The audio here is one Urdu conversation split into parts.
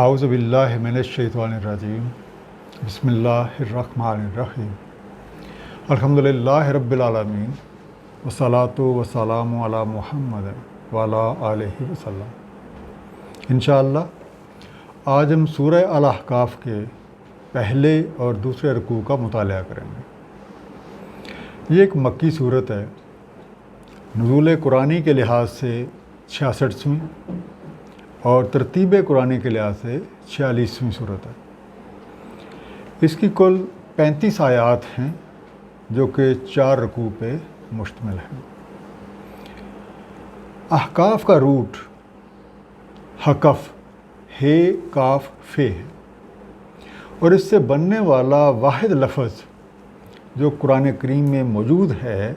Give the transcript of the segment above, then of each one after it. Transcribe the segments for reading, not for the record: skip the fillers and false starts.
اعوذ باللہ من الشیطان الرجیم بسم اللہ الرحمن الرحیم الحمدللہ رب العالمین والصلاة والسلام علی محمد وعلی آلہ وسلم۔ انشاءاللہ آج ہم سورہ الاحقاف کے پہلے اور دوسرے رکوع کا مطالعہ کریں گے۔ یہ ایک مکی صورت ہے، نزول قرآنی کے لحاظ سے 66ویں اور ترتیب قرآنی کے لحاظ سے 46ویں صورت ہے۔ اس کی کل 35 آیات ہیں جو کہ 4 رکوع پہ مشتمل ہیں۔ احقاف کا روٹ حقف ہے کاف فے ہے، اور اس سے بننے والا واحد لفظ جو قرآن کریم میں موجود ہے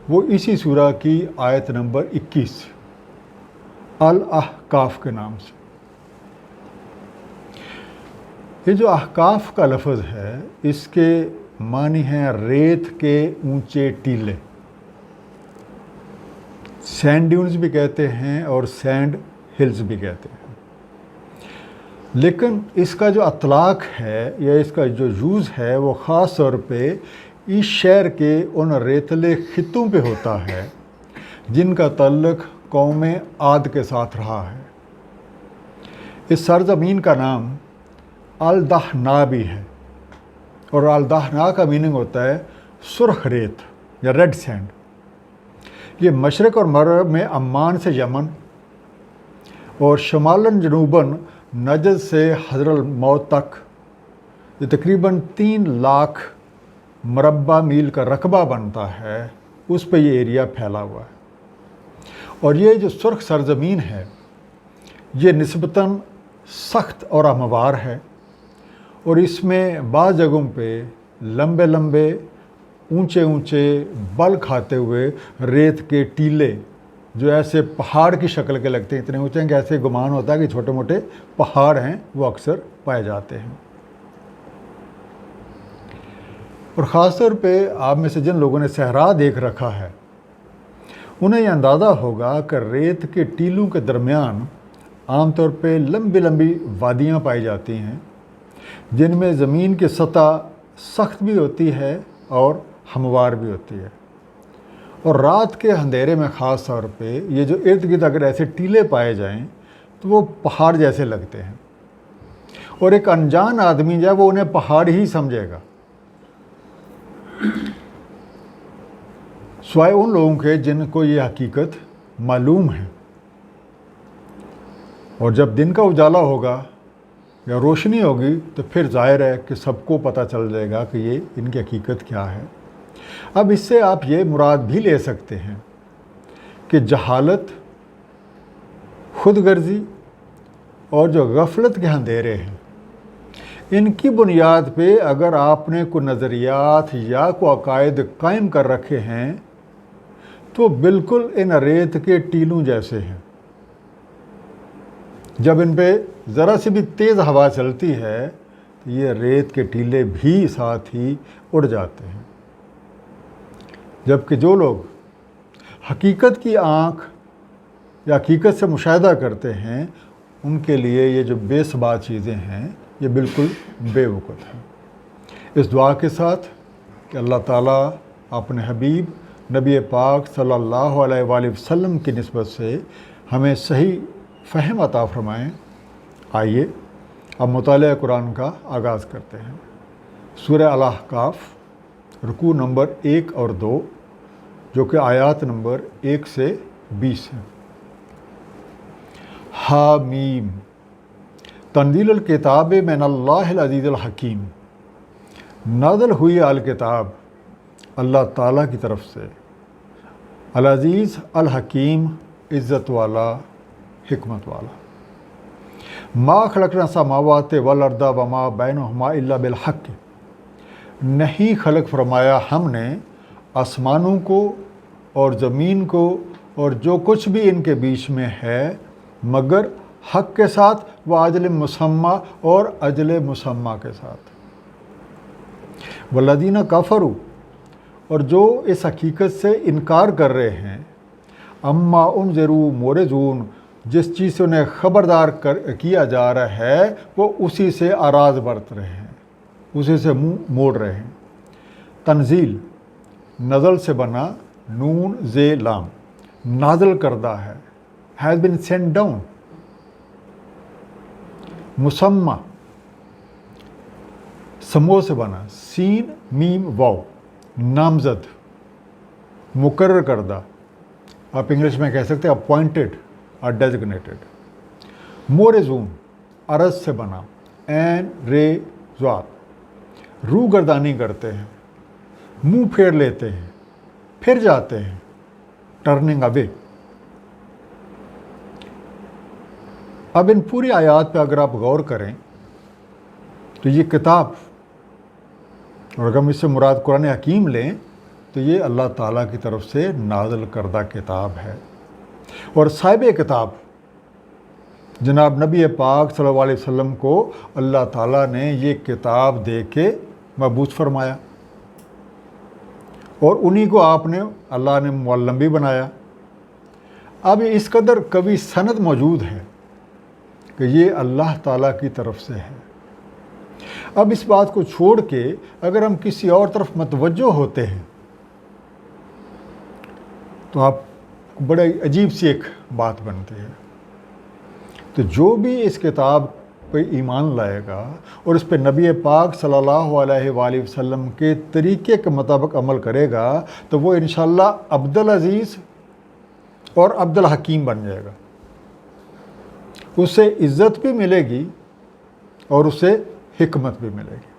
وہ اسی سورہ کی آیت نمبر 21 الاحقاف کے نام سے۔ یہ جو احقاف کا لفظ ہے اس کے معنی ہیں ریت کے اونچے ٹیلے، سینڈ ڈیونز بھی کہتے ہیں اور سینڈ ہلز بھی کہتے ہیں، لیکن اس کا جو اطلاق ہے یا اس کا جو یوز ہے وہ خاص طور پہ اس شہر کے ان ریتلے خطوں پہ ہوتا ہے جن کا تعلق قوم عاد کے ساتھ رہا ہے۔ اس سرزمین کا نام الدحنا بھی ہے، اور الدحنا کا میننگ ہوتا ہے سرخ ریت یا ریڈ سینڈ۔ یہ مشرق اور مغرب میں عمان سے یمن اور شمالاً جنوباً نجد سے حضرالموت تک یہ تقریباً 3 لاکھ مربع میل کا رقبہ بنتا ہے، اس پہ یہ ایریا پھیلا ہوا ہے۔ اور یہ جو سرخ سرزمین ہے یہ نسبتاً سخت اور ہموار ہے، اور اس میں بعض جگہوں پہ لمبے لمبے اونچے اونچے بل کھاتے ہوئے ریت کے ٹیلے جو ایسے پہاڑ کی شکل کے لگتے ہیں، اتنے اونچے ہیں کہ ایسے گمان ہوتا ہے کہ چھوٹے موٹے پہاڑ ہیں، وہ اکثر پائے جاتے ہیں۔ اور خاص طور پہ آپ میں سے جن لوگوں نے صحرا دیکھ رکھا ہے انہیں یہ اندازہ ہوگا کہ ریت کے ٹیلوں کے درمیان عام طور پہ لمبی لمبی وادیاں پائی جاتی ہیں جن میں زمین کی سطح سخت بھی ہوتی ہے اور ہموار بھی ہوتی ہے، اور رات کے اندھیرے میں خاص طور پہ یہ جو ارد گرد اگر ایسے ٹیلے پائے جائیں تو وہ پہاڑ جیسے لگتے ہیں، اور ایک انجان آدمی جو ہے وہ انہیں پہاڑ ہی سمجھے گا، سوائے ان لوگوں کے جن کو یہ حقیقت معلوم ہے۔ اور جب دن کا اجالا ہوگا یا روشنی ہوگی تو پھر ظاہر ہے کہ سب کو پتہ چل جائے گا کہ یہ ان کی حقیقت کیا ہے۔ اب اس سے آپ یہ مراد بھی لے سکتے ہیں کہ جہالت، خود غرضی اور جو غفلت کے اندھیرے ہیں ان کی بنیاد پہ اگر آپ نے کوئی نظریات یا کوئی عقائد قائم کر رکھے ہیں تو بالکل ان ریت کے ٹیلوں جیسے ہیں۔ جب ان پہ ذرا سی بھی تیز ہوا چلتی ہے تو یہ ریت کے ٹیلے بھی ساتھ ہی اڑ جاتے ہیں، جبکہ جو لوگ حقیقت کی آنکھ یا حقیقت سے مشاہدہ کرتے ہیں ان کے لیے یہ جو بے ثبات چیزیں ہیں یہ بالکل بے وقوف ہیں۔ اس دعا کے ساتھ کہ اللہ تعالیٰ اپنے حبیب نبی پاک صلی اللہ علیہ وآلہ وسلم کی نسبت سے ہمیں صحیح فہم عطا فرمائیں، آئیے اب مطالعہ قرآن کا آغاز کرتے ہیں۔ سورہ الاحقاف رکوع نمبر 1 اور 2 جو کہ آیات نمبر 1 سے 20 ہیں۔ حامیم تنزیل الکتاب من اللہ العزیز الحکیم، نازل ہوئی الکتاب اللہ تعالیٰ کی طرف سے، العزیز الحکیم عزت والا حکمت والا۔ ما خلقنا السماوات والارض وما بینہما الا بالحق، نہیں خلق فرمایا ہم نے آسمانوں کو اور زمین کو اور جو کچھ بھی ان کے بیچ میں ہے مگر حق کے ساتھ، و اجل مسمى اور اجل مسمى کے ساتھ۔ والذین کفروا، اور جو اس حقیقت سے انکار کر رہے ہیں، اما انذروا معرضون، جس چیز سے انہیں خبردار کیا جا رہا ہے وہ اسی سے آراز برت رہے ہیں، اسی سے منہ موڑ رہے ہیں۔ تنزیل نزل سے بنا، نون زے لام، نازل کردہ ہے، has been sent down۔ مسمى سمو سے بنا، سین میم واو، نامزد، مقرر کردہ، آپ انگلش میں کہہ سکتے ہیں اپوائنٹڈ اور ڈیزگنیٹڈ۔ مورزون عرض سے بنا، این رے زوات، روح گردانی کرتے ہیں، منہ پھیر لیتے ہیں، پھر جاتے ہیں، ٹرننگ اوے۔ اب ان پوری آیات پہ اگر آپ غور کریں تو یہ کتاب، اور اگر ہم اس سے مراد قرآن حکیم لیں تو یہ اللہ تعالیٰ کی طرف سے نازل کردہ کتاب ہے، اور صاحب کتاب جناب نبی پاک صلی اللہ علیہ وسلم کو اللہ تعالیٰ نے یہ کتاب دے کے مبعوث فرمایا، اور انہی کو آپ نے اللہ نے معلم بھی بنایا۔ اب اس قدر قوی سند موجود ہے کہ یہ اللہ تعالیٰ کی طرف سے ہے۔ اب اس بات کو چھوڑ کے اگر ہم کسی اور طرف متوجہ ہوتے ہیں تو آپ بڑے عجیب سی ایک بات بنتی ہے۔ تو جو بھی اس کتاب پہ ایمان لائے گا اور اس پہ نبی پاک صلی اللہ علیہ وآلہ وسلم کے طریقے کے مطابق عمل کرے گا تو وہ انشاءاللہ عبدالعزیز اور عبدالحکیم بن جائے گا، اسے عزت بھی ملے گی اور اسے حکمت بھی ملے گی۔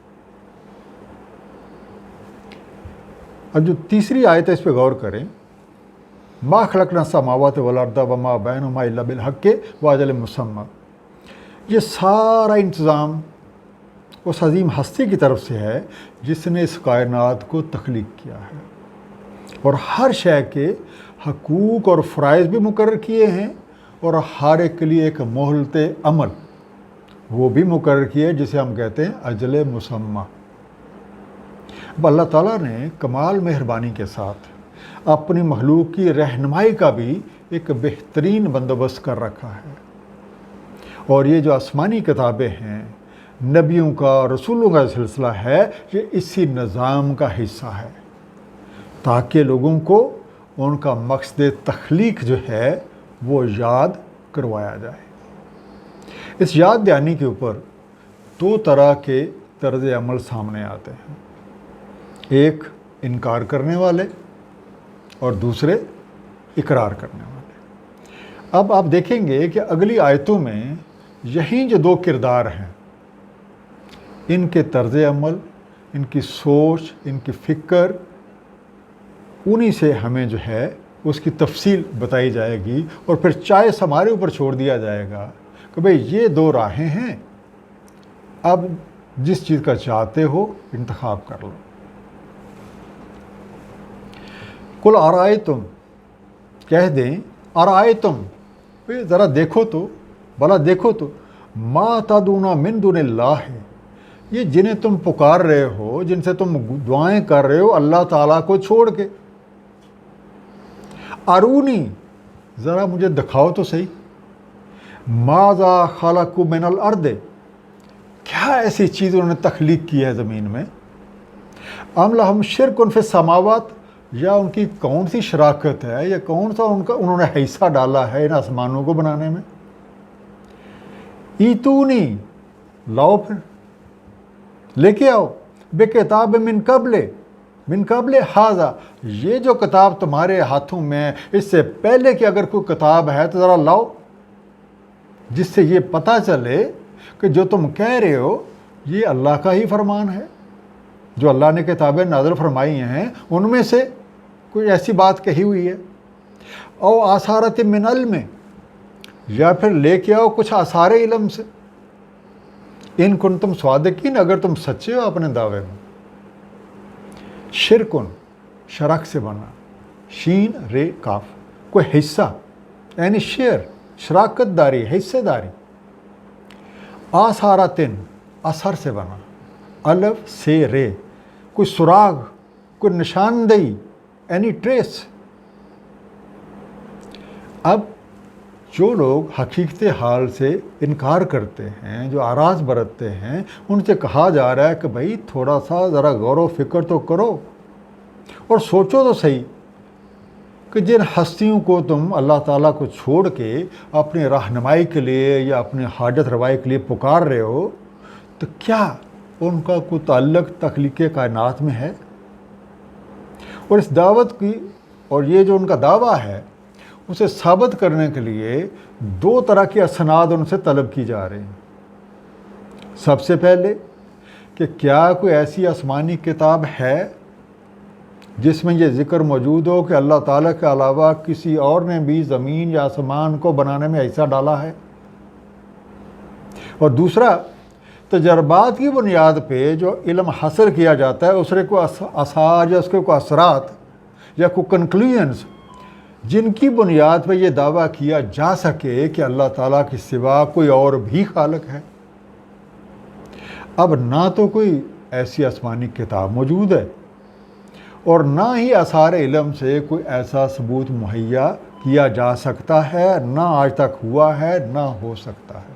اب جو تیسری آیت ہے اس پہ غور کریں، ما خلقنا السماوات والارض وما بینہما الا بالحق واجل مسمى، یہ سارا انتظام اس عظیم ہستی کی طرف سے ہے جس نے اس کائنات کو تخلیق کیا ہے، اور ہر شے کے حقوق اور فرائض بھی مقرر کیے ہیں، اور ہر ایک کے لیے ایک مہلت عمل وہ بھی مقرر کیا ہے جسے ہم کہتے ہیں اجل مسمى۔ اب اللہ تعالیٰ نے کمال مہربانی کے ساتھ اپنی مخلوق کی رہنمائی کا بھی ایک بہترین بندوبست کر رکھا ہے، اور یہ جو آسمانی کتابیں ہیں، نبیوں کا، رسولوں کا سلسلہ ہے، یہ اسی نظام کا حصہ ہے تاکہ لوگوں کو ان کا مقصد تخلیق جو ہے وہ یاد کروایا جائے۔ اس یاد دہانی کے اوپر دو طرح کے طرز عمل سامنے آتے ہیں، ایک انکار کرنے والے اور دوسرے اقرار کرنے والے۔ اب آپ دیکھیں گے کہ اگلی آیتوں میں یہی جو دو کردار ہیں، ان کے طرز عمل، ان کی سوچ، ان کی فکر، انہی سے ہمیں جو ہے اس کی تفصیل بتائی جائے گی، اور پھر چوائس ہمارے اوپر چھوڑ دیا جائے گا کہ بھئی یہ دو راہیں ہیں، اب جس چیز کا چاہتے ہو انتخاب کر لو۔ قل ارائیتم، کہہ دیں ارائیتم، ذرا دیکھو تو، بھلا دیکھو تو، ما تدعون من دون اللہ، یہ جنہیں تم پکار رہے ہو، جن سے تم دعائیں کر رہے ہو اللہ تعالیٰ کو چھوڑ کے، ارونی، ذرا مجھے دکھاؤ تو صحیح، ماذا خلقوا من الارض، کیا ایسی چیز انہوں نے تخلیق کی ہے زمین میں، ام لہم شرک فی السماوات، یا ان کی کون سی شراکت ہے، یا کون سا انہوں نے حصہ ڈالا ہے ان آسمانوں کو بنانے میں، ایتونی، لاؤ پھر لے کے آؤ، بے کتاب من قبل ھذا، یہ جو کتاب تمہارے ہاتھوں میں اس سے پہلے کہ اگر کوئی کتاب ہے تو ذرا لاؤ، جس سے یہ پتہ چلے کہ جو تم کہہ رہے ہو یہ اللہ کا ہی فرمان ہے، جو اللہ نے کتابیں نازل فرمائی ہیں ان میں سے کوئی ایسی بات کہی ہوئی ہے، او آثارت من علم، یا پھر لے کے آؤ کچھ آثار علم سے، ان کنتم صادقین، اگر تم سچے ہو اپنے دعوے میں۔ شرکن، شرک سے بنا، شین رے کاف، کوئی حصہ یعنی شیئر، شراکت داری، حصہ داری۔ آثارتن، اثر سے بنا، الف سے رے، کوئی سراغ، کوئی نشاندہی، اینی ٹریس۔ اب جو لوگ حقیقت حال سے انکار کرتے ہیں، جو اعراض برتتے ہیں، ان سے کہا جا رہا ہے کہ بھائی تھوڑا سا ذرا غور و فکر تو کرو اور سوچو تو صحیح کہ جن ہستیوں کو تم اللہ تعالیٰ کو چھوڑ کے اپنی رہنمائی کے لیے یا اپنی حاجت روائی کے لیے پکار رہے ہو، تو کیا ان کا کوئی تعلق تخلیق کائنات میں ہے؟ اور اس دعوت کی اور یہ جو ان کا دعویٰ ہے اسے ثابت کرنے کے لیے 2 طرح کی اسناد ان سے طلب کی جا رہی ہیں۔ سب سے پہلے کہ کیا کوئی ایسی آسمانی کتاب ہے جس میں یہ ذکر موجود ہو کہ اللہ تعالیٰ کے علاوہ کسی اور نے بھی زمین یا آسمان کو بنانے میں حصہ ڈالا ہے؟ اور دوسرا، تجربات کی بنیاد پہ جو علم حاصل کیا جاتا ہے اس سے کوئی آثار یا اس کے کوئی اثرات یا کوئی کنکلوژنز جن کی بنیاد پہ یہ دعویٰ کیا جا سکے کہ اللہ تعالیٰ کے سوا کوئی اور بھی خالق ہے۔ اب نہ تو کوئی ایسی آسمانی کتاب موجود ہے اور نہ ہی آثار علم سے کوئی ایسا ثبوت مہیا کیا جا سکتا ہے، نہ آج تک ہوا ہے، نہ ہو سکتا ہے۔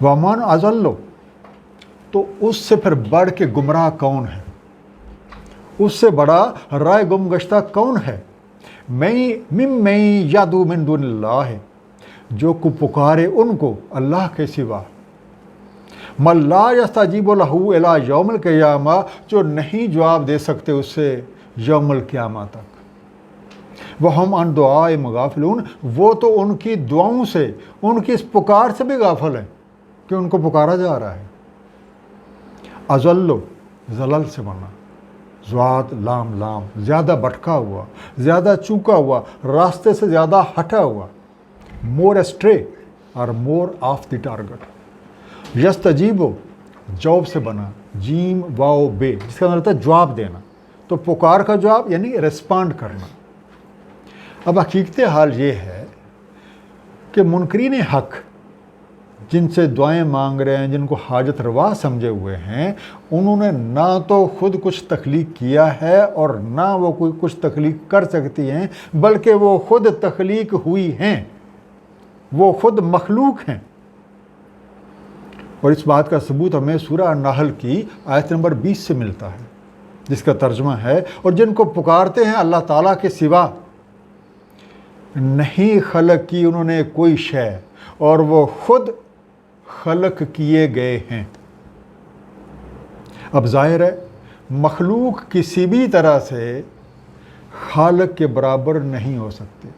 وَمَنْ أَضَلُّ، تو اس سے پھر بڑھ کے گمراہ کون ہے؟ اس سے بڑا رائے گم گشتہ کون ہے؟ مَّن يَدْعُو مِن دُونِ اللَّهِ، جو کو پکارے ان کو اللہ کے سوا، مَن لَا يَسْتَجِيبُ لَهُ إِلَىٰ يَوْمِ الْقِيَامَةِ، جو نہیں جواب دے سکتے اس سے یوم القیامہ تک۔ وَهُمْ عَن دُعَائِهِمْ غَافِلُونَ، وہ تو ان کی دعاؤں سے، ان کی اس پکار سے بھی غافل ہیں کہ ان کو پکارا جا رہا ہے۔ اضل، زلل سے بنا، ذات لام، زیادہ بھٹکا ہوا، زیادہ چوکا ہوا، راستے سے زیادہ ہٹا ہوا، مور اسٹرے اور مور آف دی ٹارگٹ۔ یستجیب، جواب سے بنا، جیم واو بے، جس کا مطلب ہے جواب دینا، تو پکار کا جواب یعنی ریسپانڈ کرنا۔ اب حقیقت حال یہ ہے کہ منکرین حق جن سے دعائیں مانگ رہے ہیں، جن کو حاجت روا سمجھے ہوئے ہیں، انہوں نے نہ تو خود کچھ تخلیق کیا ہے اور نہ وہ کوئی کچھ تخلیق کر سکتی ہیں، بلکہ وہ خود تخلیق ہوئی ہیں، وہ خود مخلوق ہیں۔ اور اس بات کا ثبوت ہمیں سورہ النحل کی آیت نمبر 20 سے ملتا ہے، جس کا ترجمہ ہے، اور جن کو پکارتے ہیں اللہ تعالیٰ کے سوا، نہیں خلق کی انہوں نے کوئی شے اور وہ خود خلق کیے گئے ہیں۔ اب ظاہر ہے مخلوق کسی بھی طرح سے خالق کے برابر نہیں ہو سکتی،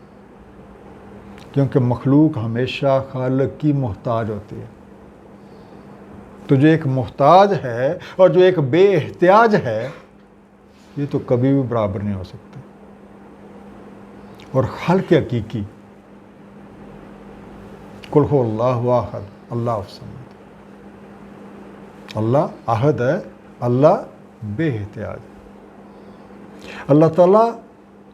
کیونکہ مخلوق ہمیشہ خالق کی محتاج ہوتی ہے۔ تو جو ایک محتاج ہے اور جو ایک بے احتیاج ہے، یہ تو کبھی بھی برابر نہیں ہو سکتے۔ اور خالق حقیقی، قل هو اللہ احد اللہ الصمد، اللہ احد ہے، اللہ بے احتیاج ہے۔ اللہ تعالیٰ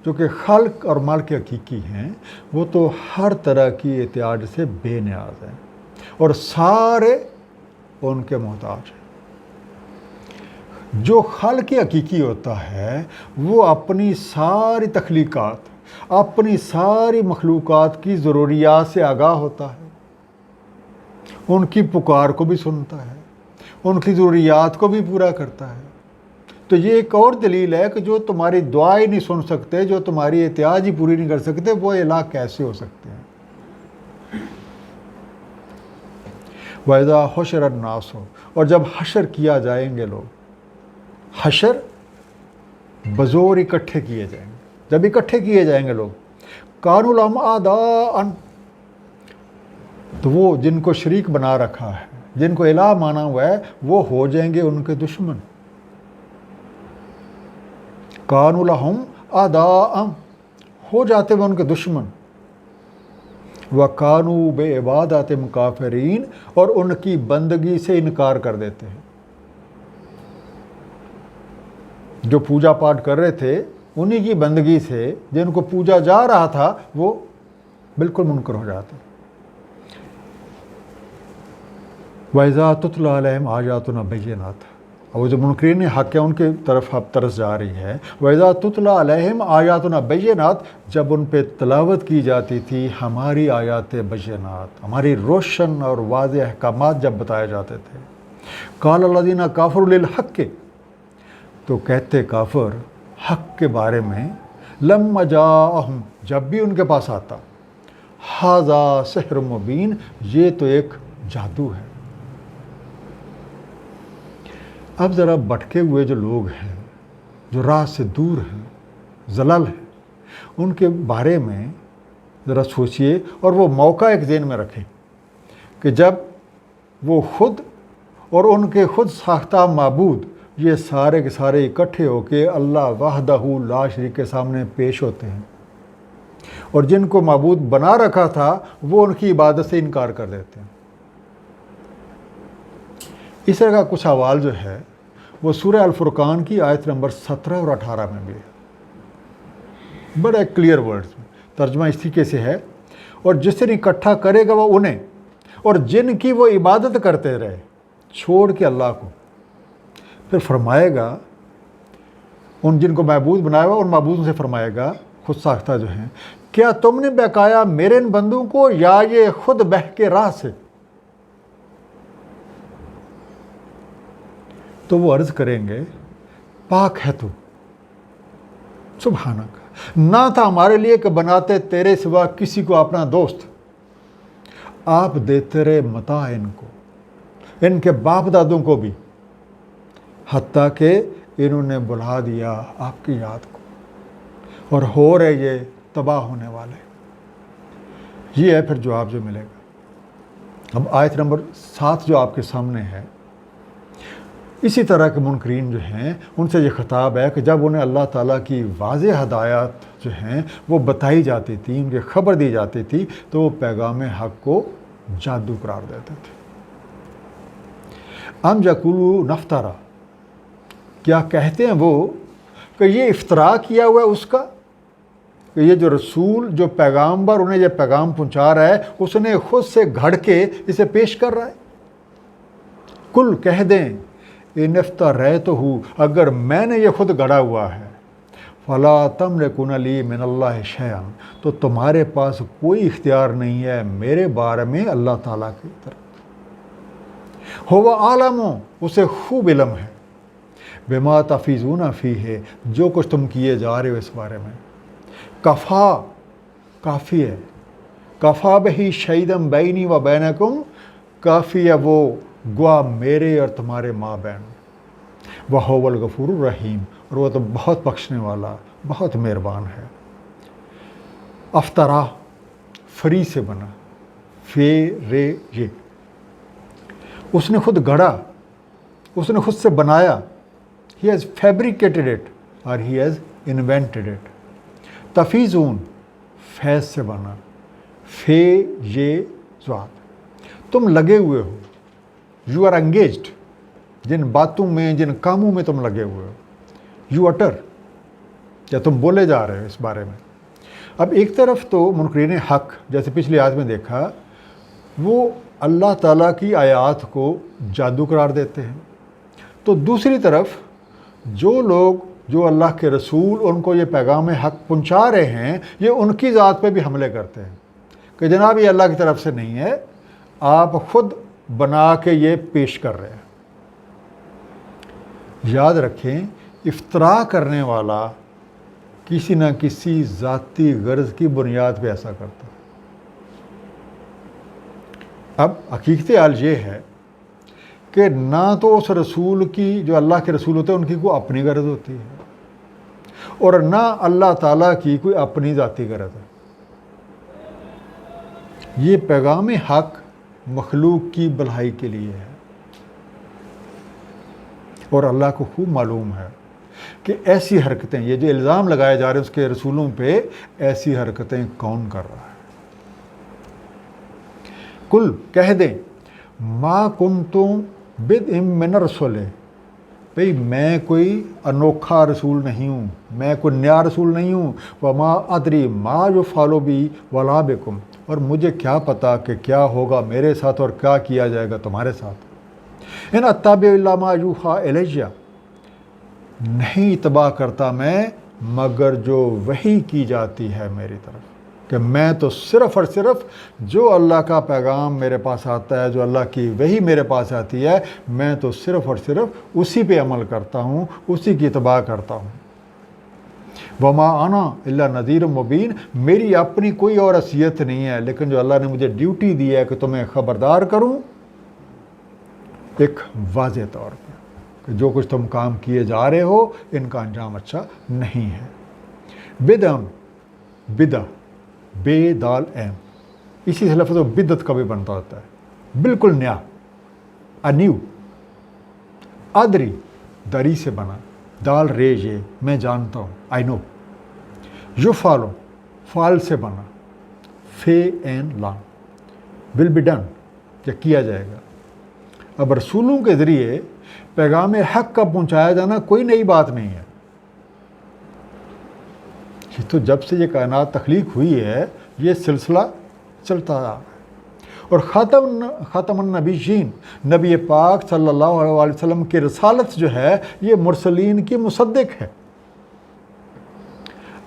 جو کہ خالق اور مالک حقیقی ہیں، وہ تو ہر طرح کی احتیاج سے بے نیاز ہیں اور سارے ان کے محتاج ہیں۔ جو خالق حقیقی ہوتا ہے وہ اپنی ساری تخلیقات، اپنی ساری مخلوقات کی ضروریات سے آگاہ ہوتا ہے، ان کی پکار کو بھی سنتا ہے، ان کی ضروریات کو بھی پورا کرتا ہے۔ تو یہ ایک اور دلیل ہے کہ جو تمہاری دعا ہی نہیں سن سکتے، جو تمہاری احتیاج ہی پوری نہیں کر سکتے، وہ الہ کیسے ہو سکتے ہیں؟ وَإِذَا حُشِرَ النَّاسُ، اور جب حشر کیا جائیں گے لوگ، حشر بزور اکٹھے کیے جائیں گے، جب اکٹھے کیے جائیں گے لوگ، كَانُوا لَهُمْ أَعْدَاءً، تو وہ جن کو شریک بنا رکھا ہے، جن کو الہ مانا ہوا ہے، وہ ہو جائیں گے ان کے دشمن۔ كَانُوا لَهُمْ أَعْدَاءً، ہو جاتے وہ ان کے دشمن۔ وَكَانُوا بِعِبَادَاتِهِمْ كَافِرِينَ، اور ان کی بندگی سے انکار کر دیتے ہیں۔ جو پوجا پاٹ کر رہے تھے انہی کی بندگی سے جن کو پوجا جا رہا تھا وہ بالکل منکر ہو جاتے۔ وَإِذَا تُتْلَىٰ عَلَيْهِمْ آيَاتُنَا بَيِّنَاتٍ، اور جو منکرین حق ہے ان کے طرف اب طرز جا رہی ہے. وَإِذَا تُتْلَىٰ عَلَيْهِمْ آيَاتُنَا بَيِّنَاتٍ، جب ان پہ تلاوت کی جاتی تھی ہماری آیات بینات، ہماری روشن اور واضح احکامات جب بتائے جاتے تھے. قَالَ الَّذِينَ كَفَرُوا لِلْحَقِّ، تو کہتے کافر حق کے بارے میں، لَمَّا جَاءَهُمْ، جب بھی ان کے پاس آتا، هَذَا سِحْرٌ مُبِينٌ، یہ تو ایک جادو ہے. اب ذرا بھٹکے ہوئے جو لوگ ہیں، جو راہ سے دور ہیں، ضلال ہیں، ان کے بارے میں ذرا سوچئے اور وہ موقع ایک ذہن میں رکھیں کہ جب وہ خود اور ان کے خود ساختہ معبود یہ سارے کے سارے اکٹھے ہو کے اللہ وحدہ لا شریک کے سامنے پیش ہوتے ہیں، اور جن کو معبود بنا رکھا تھا وہ ان کی عبادت سے انکار کر دیتے ہیں. اس طرح کا کچھ احوال جو ہے وہ سورہ الفرقان کی آیت نمبر 17 اور 18 میں بھی ہے، بڑے کلیئر ورڈز میں. ترجمہ اس طریقے سے ہے، اور جس دن اکٹھا کرے گا وہ انہیں اور جن کی وہ عبادت کرتے رہے چھوڑ کے اللہ کو، پھر فرمائے گا ان جن کو معبود بنایا ہوا ان معبودوں سے فرمائے گا خود ساختہ جو ہیں، کیا تم نے بہکایا میرے ان بندوں کو یا یہ خود بہہ کے راہ سے؟ تو وہ عرض کریں گے پاک ہے تو، سبحانک، نہ تھا ہمارے لیے کہ بناتے تیرے سوا کسی کو اپنا دوست. آپ دیتے رہے متاع ان کو، ان کے باپ دادوں کو بھی، حتیٰ کہ انہوں نے بھلا دیا آپ کی یاد کو، اور ہو رہے یہ تباہ ہونے والے. یہ ہے پھر جواب جو ملے گا. اب آیت نمبر 7 جو آپ کے سامنے ہے، اسی طرح کے منکرین جو ہیں ان سے یہ خطاب ہے کہ جب انہیں اللہ تعالیٰ کی واضح ہدایات جو ہیں وہ بتائی جاتی تھی، ان کی خبر دی جاتی تھی، تو وہ پیغام حق کو جادو قرار دیتے تھے. ام یقولون افترا، کیا کہتے ہیں وہ کہ یہ افطرا کیا ہوا ہے اس کا، کہ یہ جو رسول جو پیغامبر انہیں یہ پیغام پہنچا رہا ہے اس نے خود سے گھڑ کے اسے پیش کر رہا ہے. کل کہہ دیں ان افتریتہ، اگر میں نے یہ خود گڑا ہوا ہے، فلا تملکون لی من اللہ شیئا، تو تمہارے پاس کوئی اختیار نہیں ہے میرے بارے میں اللہ تعالیٰ کی طرف. ہو عالم، اسے خوب علم ہے، بما تفیضون فیہ، جو کچھ تم کیے جا رہے ہو اس بارے میں. کفا، کافی ہے، کفا بہی شہیدم بینی و بینکم، کافی ہے وہ گواہ میرے اور تمہارے ماں بہن. وہو الغفور الرحیم، اور وہ تو بہت بخشنے والا بہت مہربان ہے. افطرا، فری سے بنا، فے رے یہ، اس نے خود گھڑا، اس نے خود سے بنایا. He has fabricated it or he has invented it. تفیضون، فیض سے بنا، فے یہ ذات، تم لگے ہوئے ہو، یو آر انگیجڈ، جن باتوں میں جن کاموں میں تم لگے ہوئے ہو، یو اٹر، یا تم بولے جا رہے ہو اس بارے میں. اب ایک طرف تو منکرین حق جیسے پچھلی آیت میں دیکھا وہ اللہ تعالیٰ کی آیات کو جادو قرار دیتے ہیں، تو دوسری طرف جو لوگ جو اللہ کے رسول ان کو یہ پیغام حق پہنچا رہے ہیں یہ ان کی ذات پہ بھی حملے کرتے ہیں کہ جناب یہ اللہ کی طرف سے نہیں ہے، آپ خود بنا کے یہ پیش کر رہے ہیں. یاد رکھیں افطرا کرنے والا کسی نہ کسی ذاتی غرض کی بنیاد پہ ایسا کرتا ہے. اب حقیقت حال یہ ہے کہ نہ تو اس رسول کی جو اللہ کے رسول ہوتے ہیں ان کی کوئی اپنی غرض ہوتی ہے، اور نہ اللہ تعالیٰ کی کوئی اپنی ذاتی غرض ہے. یہ پیغام حق مخلوق کی بھلائی کے لیے ہے، اور اللہ کو خوب معلوم ہے کہ ایسی حرکتیں، یہ جو الزام لگائے جا رہے ہیں اس کے رسولوں پہ، ایسی حرکتیں کون کر رہا ہے. کل کہہ دیں ما کنتم بدء من الرسل، بھئی میں کوئی انوکھا رسول نہیں ہوں، میں کوئی نیا رسول نہیں ہوں. وما ادری ما یفعل بی ولا بکم، اور مجھے کیا پتا کہ کیا ہوگا میرے ساتھ اور کیا کیا جائے گا تمہارے ساتھ. ان اتبع الا ما یوحی الی، نہیں اتباع کرتا میں مگر جو وحی کی جاتی ہے میری طرف، کہ میں تو صرف اور صرف جو اللہ کا پیغام میرے پاس آتا ہے، جو اللہ کی وحی میرے پاس آتی ہے، میں تو صرف اور صرف اسی پہ عمل کرتا ہوں، اسی کی اتباع کرتا ہوں۔ وما انا الا نذیر مبین، میری اپنی کوئی اور حیثیت نہیں ہے، لیکن جو اللہ نے مجھے ڈیوٹی دی ہے کہ تمہیں خبردار کروں ایک واضح طور پہ، کہ جو کچھ تم کام کیے جا رہے ہو ان کا انجام اچھا نہیں ہے۔ بدع بے دال ایم، اسی سے لفظ بدعت کا بھی بنتا ہوتا ہے، بالکل نیا، انیو۔ ادری دری سے بنا، دال رے یہ میں جانتا ہوں، آئی نو۔ یو فالو فال سے بنا، فے این لام، ول بی ڈن، یا کیا جائے گا۔ اب رسولوں کے ذریعے پیغام حق کا پہنچایا جانا کوئی نئی بات نہیں ہے، یہ تو جب سے یہ کائنات تخلیق ہوئی ہے یہ سلسلہ چلتا آ رہا ہے۔ اور خاتم النبیین، نبی پاک صلی اللہ علیہ وسلم کی رسالت جو ہے یہ مرسلین کی مصدق ہے۔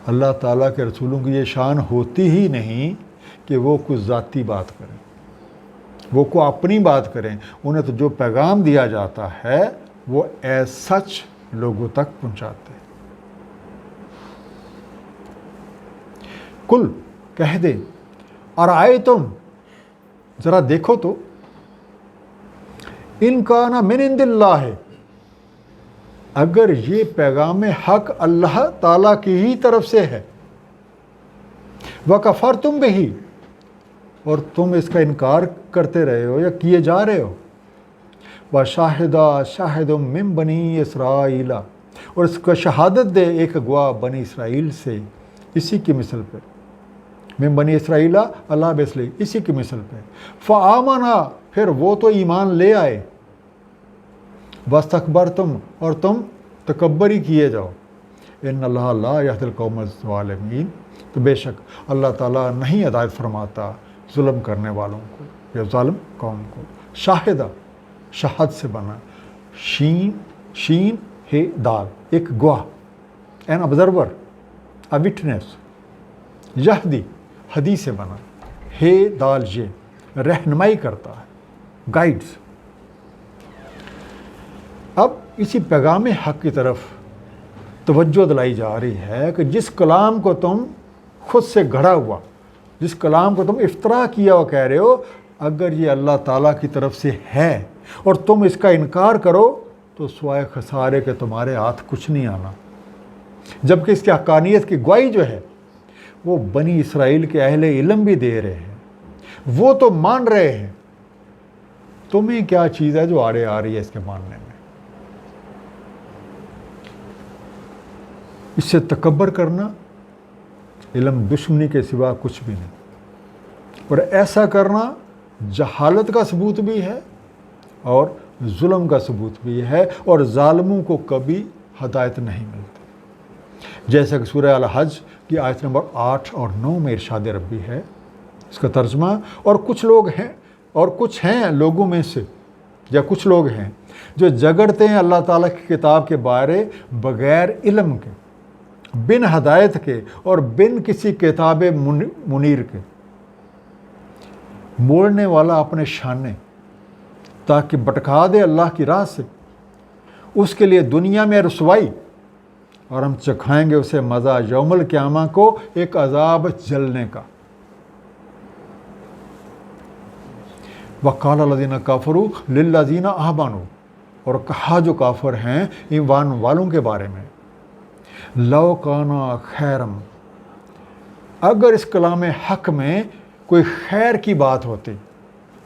اللہ تعالیٰ کے رسولوں کی یہ شان ہوتی ہی نہیں کہ وہ کچھ ذاتی بات کریں، وہ کو اپنی بات کریں، انہیں تو جو پیغام دیا جاتا ہے وہ ایز سچ لوگوں تک پہنچاتے ہیں۔ کل کہہ دے، اور آئے تم ذرا دیکھو تو، ان کا نا من عند اللہ ہے، اگر یہ پیغام حق اللہ تعالیٰ کی ہی طرف سے ہے، وَكَفَرْتُمْ بِهِ، اور تم اس کا انکار کرتے رہے ہو یا کیے جا رہے ہو، وَشَاهِدَ شَاهِدٌ مِّن بَنِي إِسْرَائِيلَ، اور اس کا شہادت دے ایک گواہ بنی اسرائیل سے، اسی کی مثل پہ، من بنی اسرائیل اللہ بیسلی، اسی کی مثل پہ، فَآمَنَا، پھر وہ تو ایمان لے آئے، وَاسْتَكْبَرْتُمْ، اور تم تکبری کیے جاؤ، ان اللہ لا یہدی القوم الظالمین، تو بے شک اللہ تعالیٰ نہیں ہدایت فرماتا ظلم کرنے والوں کو یا ظالم قوم کو۔ شاہدہ شہد سے بنا، شین ہے دال، ایک گواہ، این آبزرور، اے وٹنس۔ یہدی ہدی سے بنا، ہے دال یہ رہنمائی کرتا ہے، گائیڈز۔ اب اسی پیغام حق کی طرف توجہ دلائی جا رہی ہے کہ جس کلام کو تم خود سے گھڑا ہوا، جس کلام کو تم افترا کیا ہوا کہہ رہے ہو، اگر یہ اللہ تعالیٰ کی طرف سے ہے اور تم اس کا انکار کرو تو سوائے خسارے کے تمہارے ہاتھ کچھ نہیں آنا، جبکہ اس کی حقانیت کی گواہی جو ہے وہ بنی اسرائیل کے اہل علم بھی دے رہے ہیں، وہ تو مان رہے ہیں، تمہیں کیا چیز ہے جو آڑے آ رہی ہے اس کے ماننے میں؟ اس سے تکبر کرنا علم دشمنی کے سوا کچھ بھی نہیں، اور ایسا کرنا جہالت کا ثبوت بھی ہے اور ظلم کا ثبوت بھی ہے، اور ظالموں کو کبھی ہدایت نہیں ملتی، جیسا کہ سورہ الحج کی آیت نمبر 8 اور 9 میں ارشاد ربی ہے۔ اس کا ترجمہ، اور کچھ ہیں لوگوں میں سے، یا کچھ لوگ ہیں جو جگڑتے ہیں اللہ تعالیٰ کی کتاب کے بارے بغیر علم کے، بن ہدایت کے اور بن کسی کتاب منیر کے، موڑنے والا اپنے شانے تاکہ بٹکا دے اللہ کی راہ سے، اس کے لیے دنیا میں رسوائی، اور ہم چکھائیں گے اسے مزہ یوم القیامہ کو ایک عذاب جلنے کا۔ وَقَالَ الَّذِينَ كَفَرُوا لِلَّذِينَ آمَنُوا، اور کہا جو کافر ہیں ایمان والوں کے بارے میں، لَوْ كَانَ خَيْرًا، اگر اس کلام حق میں کوئی خیر کی بات ہوتی،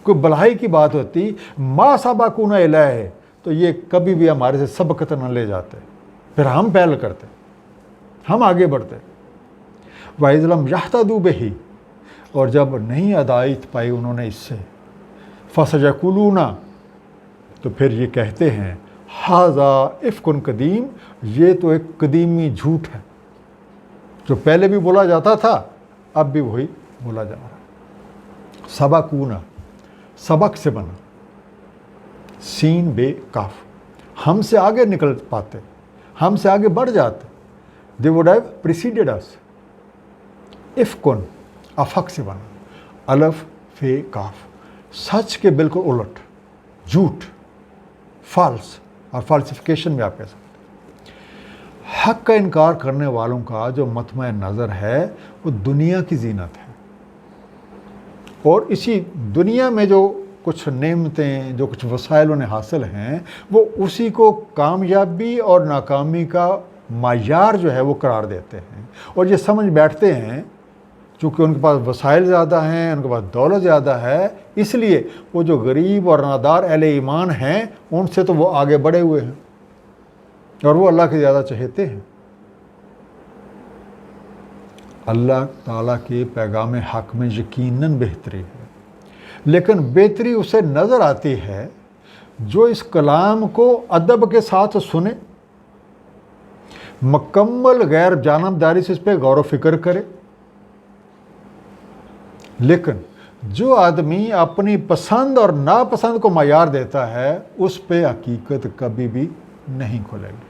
کوئی بھلائی کی بات ہوتی، مَا سَبَقُونَا إِلَيْهِ، تو یہ کبھی بھی ہمارے سے سبقت نہ لے جاتے، پھر ہم پہل کرتے، ہم آگے بڑھتے۔ وَإِذْ لَمْ يَهْتَدُوا بِهِ، اور جب نہیں ہدایت پائی انہوں نے اس سے، فَسَيَقُولُونَ، تو پھر یہ کہتے ہیں، هَذَا إِفْكٌ قدیم، یہ تو ایک قدیمی جھوٹ ہے، جو پہلے بھی بولا جاتا تھا اب بھی وہی بولا جا رہا ہے۔ سبقونا، سبق سے بنا، سین بے کاف. ہم سے آگے نکل پاتے, ہم سے آگے بڑھ جاتے. They would have preceded us. افکن, افق سے بنا, الف فے کاف, سچ کے بالکل الٹ, جھوٹ, فالس, اور فالسیفیکیشن بھی آپ کہہ سکتے. حق کا انکار کرنے والوں کا جو مطمع نظر ہے وہ دنیا کی زینت ہے, اور اسی دنیا میں جو کچھ نعمتیں, جو کچھ وسائل انہیں حاصل ہیں, وہ اسی کو کامیابی اور ناکامی کا معیار جو ہے وہ قرار دیتے ہیں. اور یہ سمجھ بیٹھتے ہیں چونکہ ان کے پاس وسائل زیادہ ہیں, ان کے پاس دولت زیادہ ہے, اس لیے وہ جو غریب اور نادار اہل ایمان ہیں ان سے تو وہ آگے بڑھے ہوئے ہیں اور وہ اللہ کے زیادہ چہیتے ہیں. اللہ تعالیٰ کے پیغام حق میں یقیناً بہتری ہے, لیکن بہتری اسے نظر آتی ہے جو اس کلام کو ادب کے ساتھ سنے, مکمل غیر جانبداری سے اس پہ غور و فکر کرے. لیکن جو آدمی اپنی پسند اور ناپسند کو معیار دیتا ہے اس پہ حقیقت کبھی بھی نہیں کھلے گی.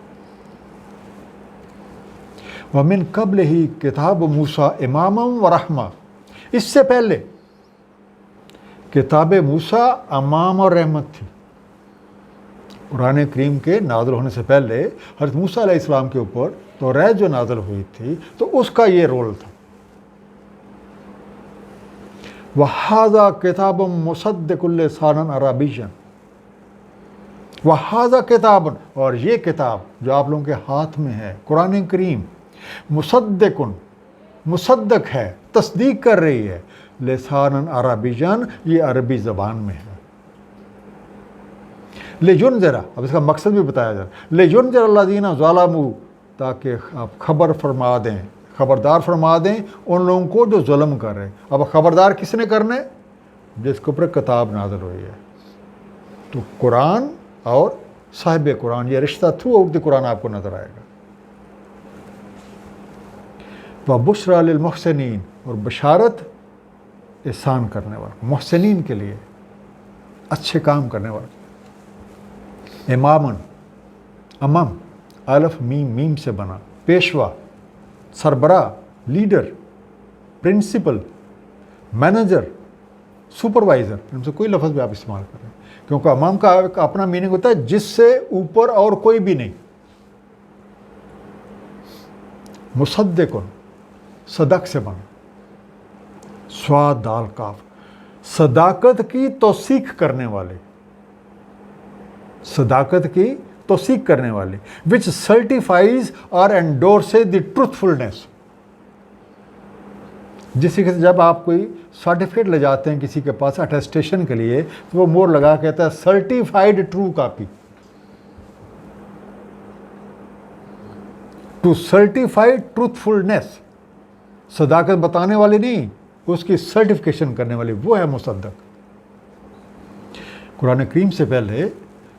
وَمِن قَبْلِهِ کتاب موسیٰ اماما ورحمہ, اس سے پہلے کتاب موسیٰ امام اور رحمت تھی. قرآن کریم کے نازل ہونے سے پہلے حضرت موسیٰ علیہ السلام کے اوپر توریت جو نازل ہوئی تھی تو اس کا یہ رول تھا. وَهَذَا كِتَابٌ مُصَدِّقٌ لِسَانًا عَرَبِيًّا, وَهَذَا کتاب, اور یہ کتاب جو آپ لوگوں کے ہاتھ میں ہے قرآن کریم, مصدق, مصدق ہے, تصدیق کر رہی ہے, لسانًا عربیًا, یہ عربی زبان میں ہے. لِيُنذِرَ, اب اس کا مقصد بھی بتایا جائے, لِيُنذِرَ الَّذِينَ ظَلَمُوا, تاکہ آپ خبر فرما دیں, خبردار فرما دیں ان لوگوں کو جو ظلم کر رہے ہیں. اب خبردار کس نے کرنا ہے؟ جس کے اوپر کتاب نازل ہوئی ہے. تو قرآن اور صاحب قرآن, یہ رشتہ تھرو آؤٹ دی قرآن آپ کو نظر آئے گا. وَبُشْرَى لِلْمُحْسِنِينَ, اور بشارت احسان کرنے والے, محسنین کے لیے, اچھے کام کرنے والے. امامن, امم, الف میم, میم سے بنا, پیشوا, سربراہ, لیڈر, پرنسپل, مینیجر, سپروائزر, ان سے کوئی لفظ بھی آپ استعمال کریں, کیونکہ امام کا ایک اپنا میننگ ہوتا ہے جس سے اوپر اور کوئی بھی نہیں. مصدقن, صدق سے بنا, سواد دال کاف, صداقت کی توثیق کرنے والے, صداقت کی توثیق کرنے والے, which certifies or endorses the truthfulness. جس سے جب آپ کوئی سرٹیفکیٹ لے جاتے ہیں کسی کے پاس اٹیسٹیشن کے لیے تو وہ مور لگا کہتا ہے certified true copy. To certify truthfulness, صداقت بتانے والے نہیں, اس کی سرٹیفکیشن کرنے والے, وہ ہے مصدق. قرآن کریم سے پہلے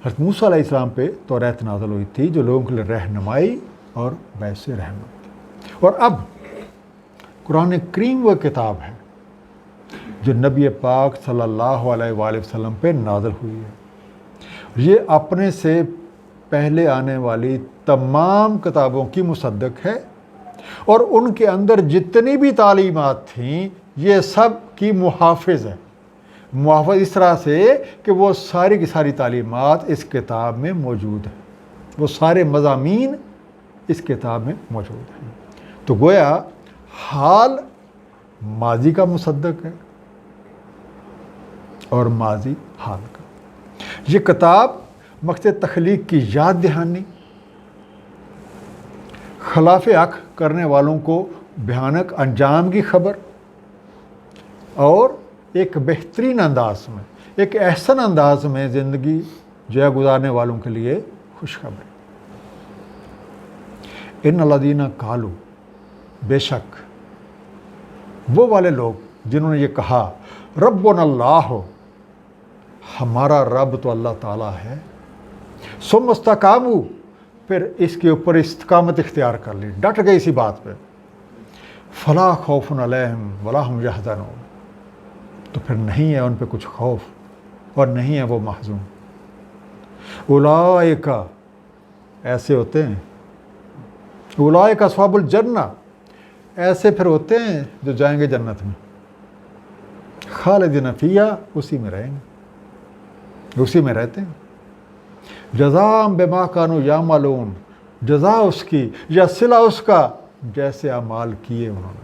حضرت موسیٰ علیہ السلام پہ توریت نازل ہوئی تھی جو لوگوں کے لیے رہنمائی اور باعث رحمت تھی. اور اب قرآن کریم وہ کتاب ہے جو نبی پاک صلی اللہ علیہ وآلہ وسلم پہ نازل ہوئی ہے. یہ اپنے سے پہلے آنے والی تمام کتابوں کی مصدق ہے, اور ان کے اندر جتنی بھی تعلیمات تھیں یہ سب کی محافظ ہے. محافظ اس طرح سے کہ وہ ساری کی ساری تعلیمات اس کتاب میں موجود ہیں, وہ سارے مضامین اس کتاب میں موجود ہیں. تو گویا حال ماضی کا مصدق ہے اور ماضی حال کا. یہ کتاب مقصد تخلیق کی یاد دہانی, خلاف حق کرنے والوں کو بھیانک انجام کی خبر, اور ایک بہترین انداز میں, ایک احسن انداز میں زندگی جو ہے گزارنے والوں کے لیے خوشخبری. ان الذین قالوا, بے شک وہ والے لوگ جنہوں نے یہ کہا, ربنا اللہ, ہمارا رب تو اللہ تعالیٰ ہے, ثم استقاموا, پھر اس کے اوپر استقامت اختیار کر لی, ڈٹ گئی اسی بات پہ, فلا خوف علیہم ولا هم یحزنون, تو پھر نہیں ہے ان پہ کچھ خوف اور نہیں ہے وہ محزون. اولئک ایسے ہوتے ہیں، اولئک اصحاب الجنہ ایسے پھر ہوتے ہیں جو جائیں گے جنت میں، خالدین فیہا اسی میں رہیں گے، اسی میں رہتے ہیں، جزاء بما کانوا یعملون جزا اس کی یا صلہ اس کا جیسے اعمال کیے انہوں نے۔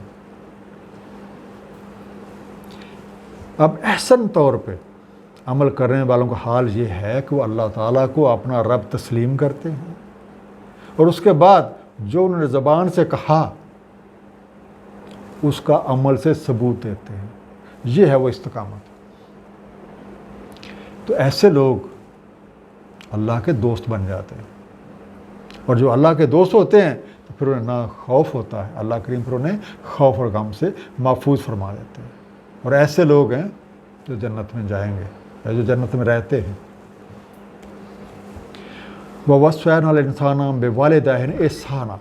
اب احسن طور پہ عمل کرنے والوں کا حال یہ ہے کہ وہ اللہ تعالیٰ کو اپنا رب تسلیم کرتے ہیں، اور اس کے بعد جو انہوں نے زبان سے کہا اس کا عمل سے ثبوت دیتے ہیں، یہ ہے وہ استقامت۔ تو ایسے لوگ اللہ کے دوست بن جاتے ہیں، اور جو اللہ کے دوست ہوتے ہیں تو پھر انہیں نہ خوف ہوتا ہے، اللہ کریم پھر انہیں خوف اور غم سے محفوظ فرما دیتے ہیں، اور ایسے لوگ ہیں جو جنت میں جائیں گے یا جو جنت میں رہتے ہیں۔ وَوَصَّيْنَا الْإِنسَانَ بِوَالِدَيْهِ إِحْسَانًا،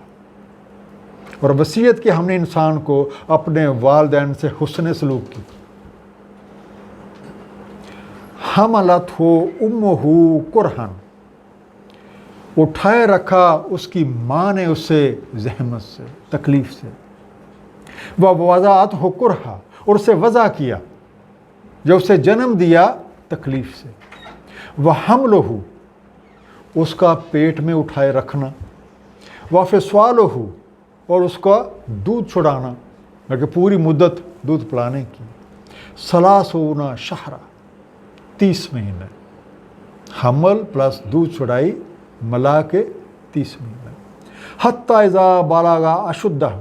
اور وصیت کی ہم نے انسان کو اپنے والدین سے حسن سلوک کی۔ حَمَلَتْهُ أُمُّهُ كُرْهًا، اٹھائے رکھا اس کی ماں نے اسے زحمت سے، تکلیف سے۔ وَوَضَعَتْهُ كُرْهًا، اور اسے وضع کیا، جب اسے جنم دیا تکلیف سے۔ وَحَمْلُهُ، اس کا پیٹ میں اٹھائے رکھنا۔ وَفِصَالُهُ، اور اس کا دودھ چھڑانا، بلکہ پوری مدت دودھ پلانے کی۔ 30 شہرا، 30 مہینے، حمل پلس دودھ چھڑائی ملا کے 30 مہینے۔ حتیٰ اذا بلغ اشدہ،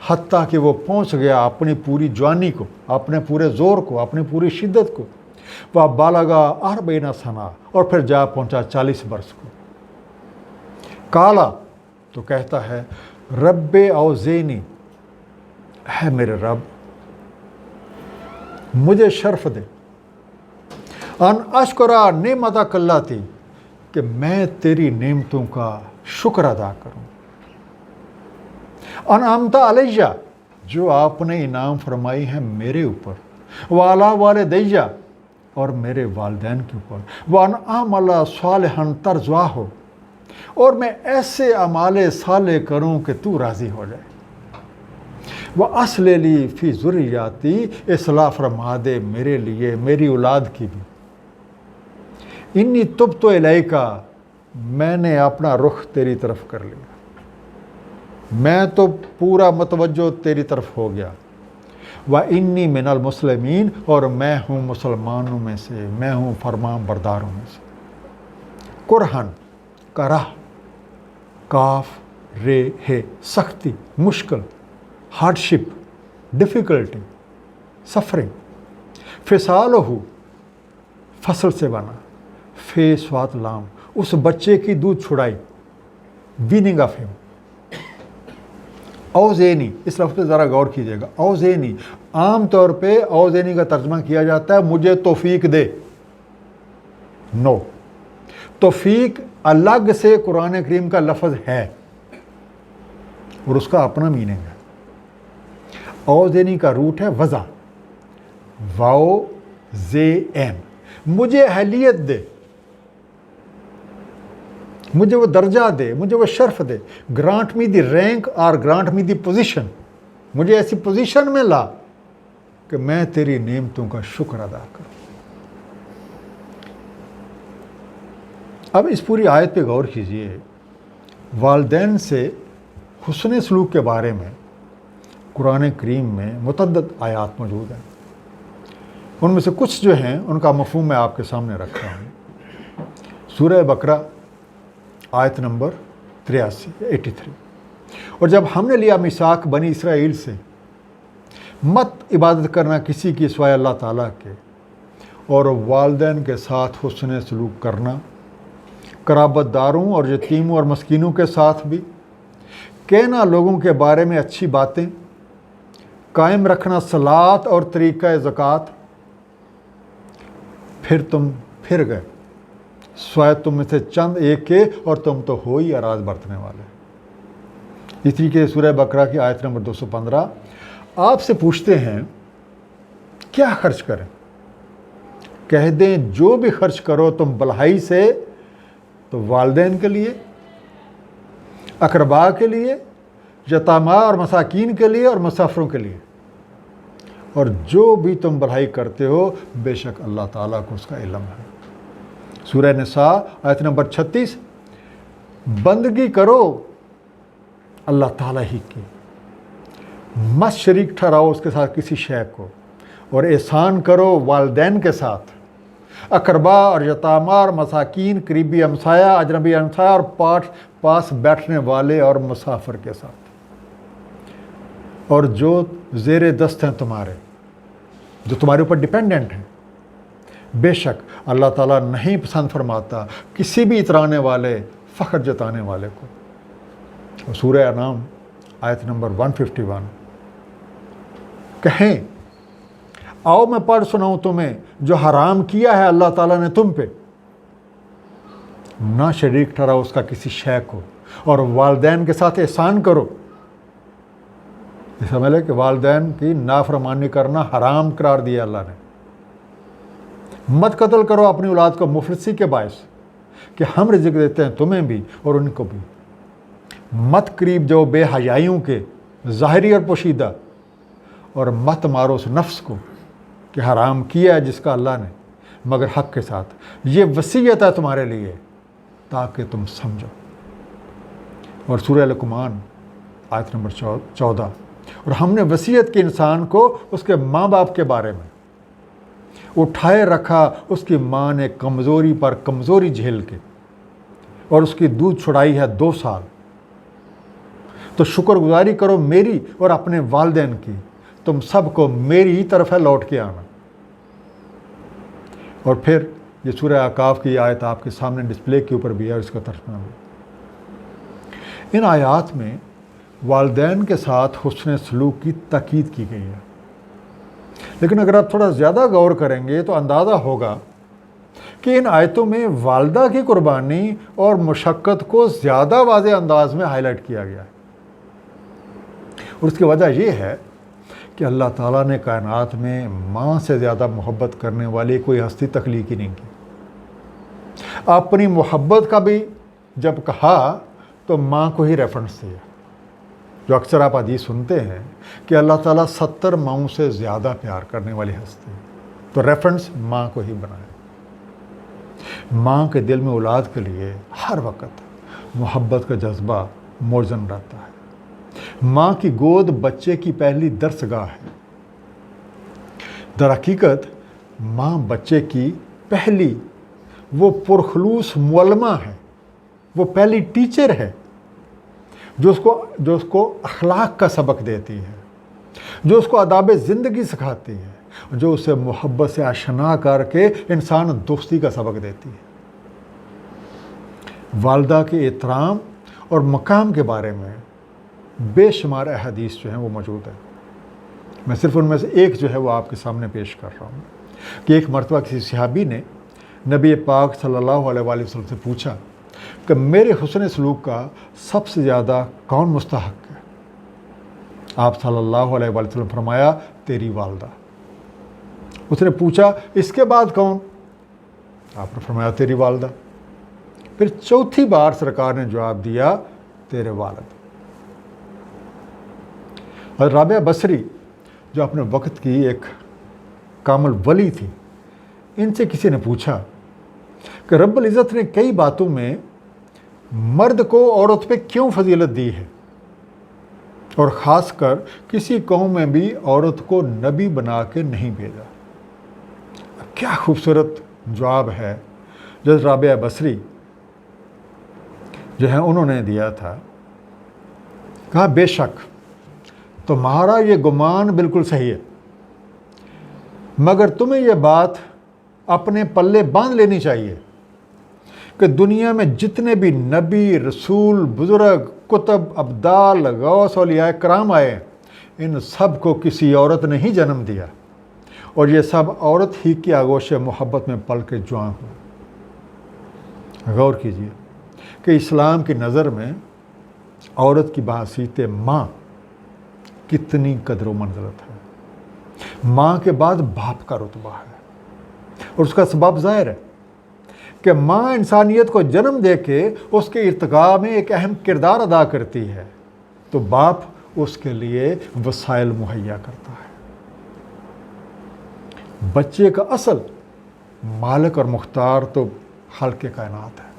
حتیٰ کہ وہ پہنچ گیا اپنی پوری جوانی کو، اپنے پورے زور کو، اپنی پوری شدت کو۔ وَبَلَغَ 40 سنہ، اور پھر جا پہنچا 40 برس کو۔ کالا، تو کہتا ہے رب اوزینی، ہے میرے رب مجھے شرف دے، ان اشکرا نعمتک اللاتی، کہ میں تیری نعمتوں کا شکر ادا کروں۔ انعمت علیہ، جو آپ نے انعام فرمائی ہیں میرے اوپر، وعلی والدیہ، اور میرے والدین کے اوپر، وان اعمل صالحا ترضاہ، اور میں ایسے اعمال صالح کروں کہ تو راضی ہو جائے۔ وَأَصْلِحْ لِي فِي ذُرِّيَّتِي، اصلاح فرما دے میرے لیے میری اولاد کی بھی۔ انی تبت الیک، میں نے اپنا رخ تیری طرف کر لیا، میں تو پورا متوجہ تیری طرف ہو گیا۔ وَإِنِّي مِنَ الْمُسْلِمِينَ، اور میں ہوں مسلمانوں میں سے، میں ہوں فرمان برداروں میں سے۔ کرہن، کرہ، کاف رے ہے، سختی، مشکل، ہارڈشپ، ڈیفیکلٹی، سفرنگ۔ فصالہ، فصل سے بنا، فے سوات لام، اس بچے کی دودھ چھڑائی، ویننگ آف ہم۔ اوزینی، اس لفظ پہ ذرا غور کیجیے گا۔ اوزینی عام طور پہ اوزینی کا ترجمہ کیا جاتا ہے مجھے توفیق دے۔ نو، توفیق الگ سے قرآن کریم کا لفظ ہے اور اس کا اپنا میننگ ہے۔ اوزینی کا روٹ ہے وضع، واو زے این، مجھے اہلیت دے، مجھے وہ درجہ دے، مجھے وہ شرف دے۔ گرانٹ می دی رینک اور گرانٹ می دی پوزیشن، مجھے ایسی پوزیشن میں لا کہ میں تیری نعمتوں کا شکر ادا کروں۔ اب اس پوری آیت پہ غور کیجئے۔ والدین سے حسن سلوک کے بارے میں قرآن کریم میں متعدد آیات موجود ہیں۔ ان میں سے کچھ جو ہیں ان کا مفہوم میں آپ کے سامنے رکھ رہا ہوں۔ سورہ بقرہ آیت نمبر 83۔ اور جب ہم نے لیا میثاق بنی اسرائیل سے، مت عبادت کرنا کسی کی سوائے اللہ تعالیٰ کے، اور والدین کے ساتھ حسن سلوک کرنا، قرابت داروں اور یتیموں اور مسکینوں کے ساتھ بھی، کہنا لوگوں کے بارے میں اچھی باتیں، قائم رکھنا صلاۃ اور طریقہ زکوٰۃ، پھر تم پھر گئے سوائے تم میں سے چند ایک کے، اور تم تو ہو ہی اراض برتنے والے۔ اس طریقے سے سورہ بقرہ کی آیت نمبر 215 آپ سے پوچھتے ہیں کیا خرچ کریں؟ کہہ دیں جو بھی خرچ کرو تم بھلائی سے تو والدین کے لیے، اقربا کے لیے، یتاما اور مساکین کے لیے اور مسافروں کے لیے، اور جو بھی تم بھلائی کرتے ہو بے شک اللہ تعالیٰ کو اس کا علم ہے۔ سورہ نساء آیت نمبر 36، بندگی کرو اللہ تعالیٰ ہی کی، مت شریک ٹھہراؤ اس کے ساتھ کسی شے کو، اور احسان کرو والدین کے ساتھ، اقربا اور یتاما اور مساکین، قریبی ہمسایہ، اجنبی ہمسایہ اور پاس بیٹھنے والے اور مسافر کے ساتھ، اور جو زیر دست ہیں تمہارے، جو تمہارے اوپر ڈیپینڈنٹ ہیں۔ بے شک اللہ تعالیٰ نہیں پسند فرماتا کسی بھی اترانے والے، فخر جتانے والے کو۔ اور سورہ انعام آیت نمبر 151، کہیں آؤ میں پڑھ سناؤں تمہیں جو حرام کیا ہے اللہ تعالیٰ نے تم پہ، نہ شریک ٹھہراؤ اس کا کسی شے کو، اور والدین کے ساتھ احسان کرو۔ سمجھ لے کہ والدین کی نافرمانی کرنا حرام قرار دیا اللہ نے۔ مت قتل کرو اپنی اولاد کو مفلسی کے باعث، کہ ہم رزق دیتے ہیں تمہیں بھی اور ان کو بھی۔ مت قریب جاؤ بے حیائیوں کے، ظاہری اور پوشیدہ، اور مت مارو اس نفس کو کہ حرام کیا ہے جس کا اللہ نے، مگر حق کے ساتھ۔ یہ وصیت ہے تمہارے لیے تاکہ تم سمجھو۔ اور سورہ لقمان آیت نمبر 14، اور ہم نے وصیت کی انسان کو اس کے ماں باپ کے بارے میں، اٹھائے رکھا اس کی ماں نے کمزوری پر کمزوری جھیل کے، اور اس کی دودھ چھڑائی ہے 2 سال، تو شکر گزاری کرو میری اور اپنے والدین کی، تم سب کو میری ہی طرف ہے لوٹ کے آنا۔ اور پھر یہ سورہ اعقاف کی آیت آپ کے سامنے ڈسپلے کے اوپر بھی ہے، اور اس کا ترجمہ بھی۔ ان آیات میں والدین کے ساتھ حسن سلوک کی تاکید کی گئی ہے، لیکن اگر آپ تھوڑا زیادہ غور کریں گے تو اندازہ ہوگا کہ ان آیتوں میں والدہ کی قربانی اور مشقت کو زیادہ واضح انداز میں ہائی لائٹ کیا گیا ہے۔ اور اس کی وجہ یہ ہے کہ اللہ تعالیٰ نے کائنات میں ماں سے زیادہ محبت کرنے والی کوئی ہستی تخلیق ہی نہیں کی۔ اپنی محبت کا بھی جب کہا تو ماں کو ہی ریفرنس دیا، جو اکثر آپ حدیث سنتے ہیں کہ اللہ تعالیٰ 70 ماؤں سے زیادہ پیار کرنے والی ہستی، تو ریفرنس ماں کو ہی بنایا۔ ماں کے دل میں اولاد کے لیے ہر وقت محبت کا جذبہ موزن رہتا ہے۔ ماں کی گود بچے کی پہلی درسگاہ ہے۔ در حقیقت ماں بچے کی پہلی وہ پرخلوص معلمہ ہے، وہ پہلی ٹیچر ہے، جو اس کو اخلاق کا سبق دیتی ہے، جو اس کو آداب زندگی سکھاتی ہے، جو اسے محبت سے آشنا کر کے انسان دوستی کا سبق دیتی ہے۔ والدہ کے احترام اور مقام کے بارے میں بے شمار احادیث جو ہیں وہ موجود ہیں۔ میں صرف ان میں سے ایک جو ہے وہ آپ کے سامنے پیش کر رہا ہوں کہ ایک مرتبہ کسی صحابی نے نبی پاک صلی اللہ علیہ وآلہ وسلم سے پوچھا کہ میرے حسن سلوک کا سب سے زیادہ کون مستحق ہے؟ آپ صلی اللہ علیہ وآلہ وسلم فرمایا تیری والدہ۔ اس نے پوچھا اس کے بعد کون؟ آپ نے فرمایا تیری والدہ۔ پھر چوتھی بار سرکار نے جواب دیا تیرے والد۔ اور رابعہ بصری جو اپنے وقت کی ایک کامل ولی تھی، ان سے کسی نے پوچھا کہ رب العزت نے کئی باتوں میں مرد کو عورت پہ کیوں فضیلت دی ہے، اور خاص کر کسی قوم میں بھی عورت کو نبی بنا کے نہیں بھیجا۔ کیا خوبصورت جواب ہے جو رابعہ بصری جو ہے انہوں نے دیا تھا۔ کہا بے شک تمہارا یہ گمان بالکل صحیح ہے، مگر تمہیں یہ بات اپنے پلے باندھ لینی چاہیے کہ دنیا میں جتنے بھی نبی، رسول، بزرگ، کتب، ابدال، غوث، اولیاء کرام آئے، ان سب کو کسی عورت نے ہی جنم دیا، اور یہ سب عورت ہی کی آغوش محبت میں پل کے جوان ہوئے۔ غور کیجیے کہ اسلام کی نظر میں عورت کی بحیثیت ماں کتنی قدر و منزلت ہے۔ ماں کے بعد باپ کا رتبہ ہے، اور اس کا سبب ظاہر ہے کہ ماں انسانیت کو جنم دے کے اس کے ارتقاء میں ایک اہم کردار ادا کرتی ہے، تو باپ اس کے لیے وسائل مہیا کرتا ہے۔ بچے کا اصل مالک اور مختار تو خالق کائنات ہے،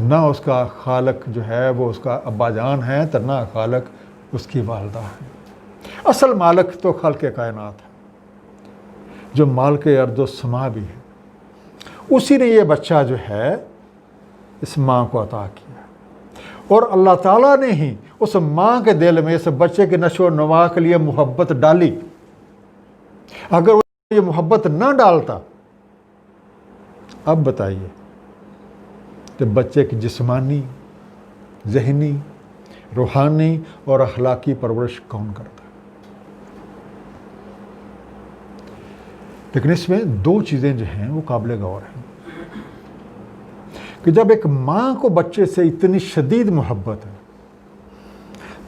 نہ اس کا خالق جو ہے وہ اس کا ابا جان ہے، تو نہ خالق اس کی والدہ ہے۔ اصل مالک تو خالق کائنات ہے، جو مالک ارض و سما بھی ہے۔ اسی نے یہ بچہ جو ہے اس ماں کو عطا کیا، اور اللہ تعالیٰ نے ہی اس ماں کے دل میں اس بچے کے نشو و نما کے لیے محبت ڈالی۔ اگر وہ یہ محبت نہ ڈالتا، اب بتائیے کہ بچے کی جسمانی، ذہنی، روحانی اور اخلاقی پرورش کون کرتا؟ لیکن اس میں دو چیزیں جو ہیں وہ قابل غور ہیں کہ جب ایک ماں کو بچے سے اتنی شدید محبت ہے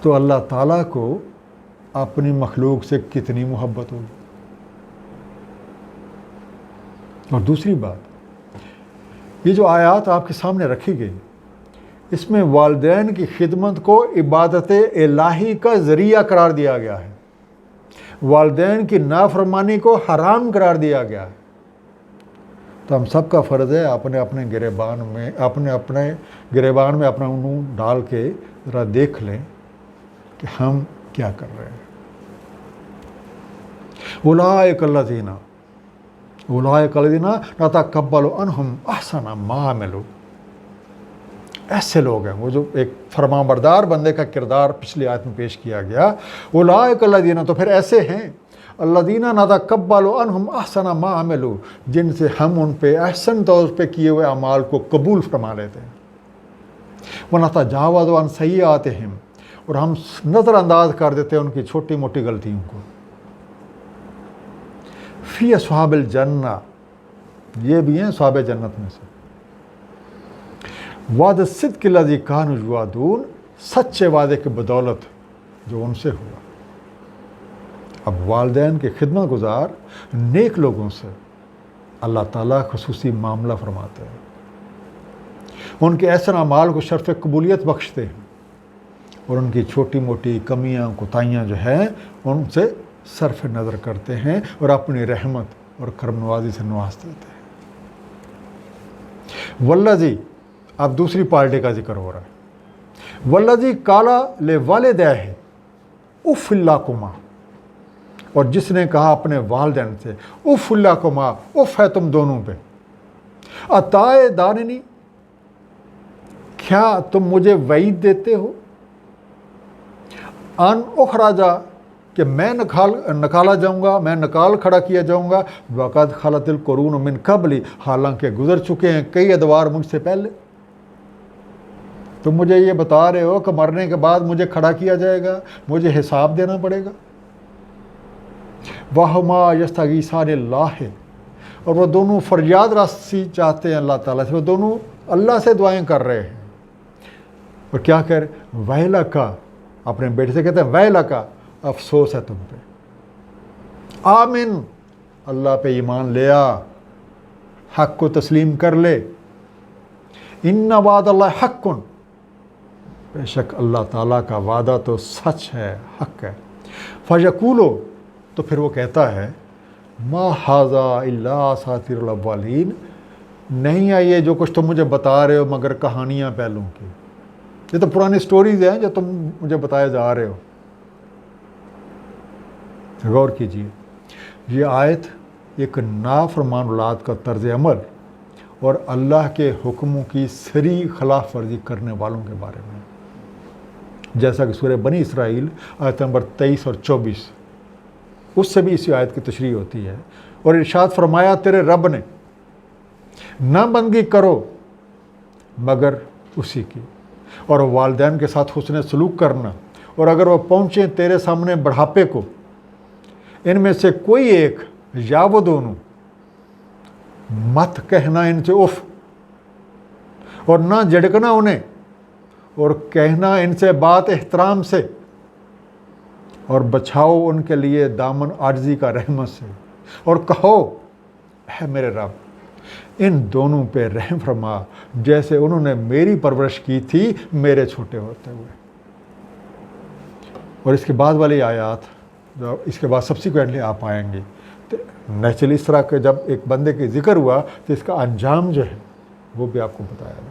تو اللہ تعالیٰ کو اپنی مخلوق سے کتنی محبت ہوگی۔ اور دوسری بات، یہ جو آیات آپ کے سامنے رکھی گئی، اس میں والدین کی خدمت کو عبادت الہی کا ذریعہ قرار دیا گیا ہے، والدین کی نافرمانی کو حرام قرار دیا گیا ہے۔ تو ہم سب کا فرض ہے اپنے اپنے گریبان میں اپنا منہ ڈال کے ذرا دیکھ لیں کہ ہم کیا کر رہے ہیں۔ اولئک الذین نتقبل عنہم احسن ما عملوا، ایسے لوگ ہیں وہ جو ایک فرمانبردار بندے کا کردار پچھلی آیت میں پیش کیا گیا۔ اولئک الذین، تو پھر ایسے ہیں، الذین نتقبل عنہم احسن ما عملوا، جن سے ہم ان پہ احسن طور پہ کیے ہوئے اعمال کو قبول فرما لیتے ہیں۔ ونتجاوز عن سیئاتہم، اور ہم نظر انداز کر دیتے ہیں ان کی چھوٹی موٹی غلطیوں کو۔ فی اصحاب الجنہ، یہ بھی ہیں اصحاب جنت میں سے۔ وعد الصدق الذی کانوا یوعدون، سچے وعدے کی بدولت جو ان سے ہوا۔ اب والدین کے خدمت گزار نیک لوگوں سے اللہ تعالیٰ خصوصی معاملہ فرماتے ہیں، ان کے احسن اعمال کو شرف قبولیت بخشتے ہیں، اور ان کی چھوٹی موٹی کمیاں کوتاہیاں جو ہیں ان سے صرف نظر کرتے ہیں، اور اپنی رحمت اور کرم نوازی سے نواز دیتے ہیں۔ والذی، اب دوسری پارٹی کا ذکر ہو رہا ہے، والذی قال لوالدیہ اف لکما، اور جس نے کہا اپنے والدین سے اف لکما، اف ہے تم دونوں پہ، اتعداننی، کیا تم مجھے وعید دیتے ہو، ان اخراجا، کہ میں نکالا جاؤں گا، میں نکال کھڑا کیا جاؤں گا، وقد خلت القرون من قبلی، حالانکہ گزر چکے ہیں کئی ادوار مجھ سے پہلے۔ تم مجھے یہ بتا رہے ہو کہ مرنے کے بعد مجھے کھڑا کیا جائے گا، مجھے حساب دینا پڑے گا۔ وَهُمَا يَسْتَغِيثَانِ اللَّهِ، اور وہ دونوں فریاد رسی چاہتے ہیں اللہ تعالیٰ سے، وہ دونوں اللہ سے دعائیں کر رہے ہیں، اور کیا کہہ رہے؟ وَيْلَكَ، اپنے بیٹے سے کہتے ہیں وَيْلَكَ، افسوس ہے تم پہ، آمن، اللہ پہ ایمان لے آ، حق کو تسلیم کر لے، ان وعد اللہ حق، بے شک اللہ تعالیٰ کا وعدہ تو سچ ہے، حق ہے۔ فَيَقُولُ، تو پھر وہ کہتا ہے، ما ھذا الا اساطیر الاولین، نہیں ہے یہ جو کچھ تم مجھے بتا رہے ہو مگر کہانیاں پہلوں کی، یہ تو پرانی سٹوریز ہیں جو تم مجھے بتائے جا رہے ہو۔ غور کیجیے، یہ آیت ایک نافرمان اولاد کا طرز عمل اور اللہ کے حکموں کی صریح خلاف ورزی کرنے والوں کے بارے میں، جیسا کہ سورہ بنی اسرائیل آیت نمبر 23 اور 24، اس سے بھی اسی آیت کی تشریح ہوتی ہے۔ اور ارشاد فرمایا، تیرے رب نے نہ بندگی کرو مگر اسی کی، اور والدین کے ساتھ حسن سلوک کرنا، اور اگر وہ پہنچیں تیرے سامنے بڑھاپے کو، ان میں سے کوئی ایک یا وہ دونوں، مت کہنا ان سے اف، اور نہ جھڑکنا انہیں، اور کہنا ان سے بات احترام سے، اور بچھاؤ ان کے لیے دامن عاجزی کا رحمت سے، اور کہو، اے میرے رب، ان دونوں پہ رحم فرما جیسے انہوں نے میری پرورش کی تھی میرے چھوٹے ہوتے ہوئے۔ اور اس کے بعد والی آیات جو اس کے بعد سبسیکوینٹلی آپ آئیں گے تو نیچرلی اس طرح کے جب ایک بندے کی ذکر ہوا تو اس کا انجام جو ہے وہ بھی آپ کو بتایا گیا۔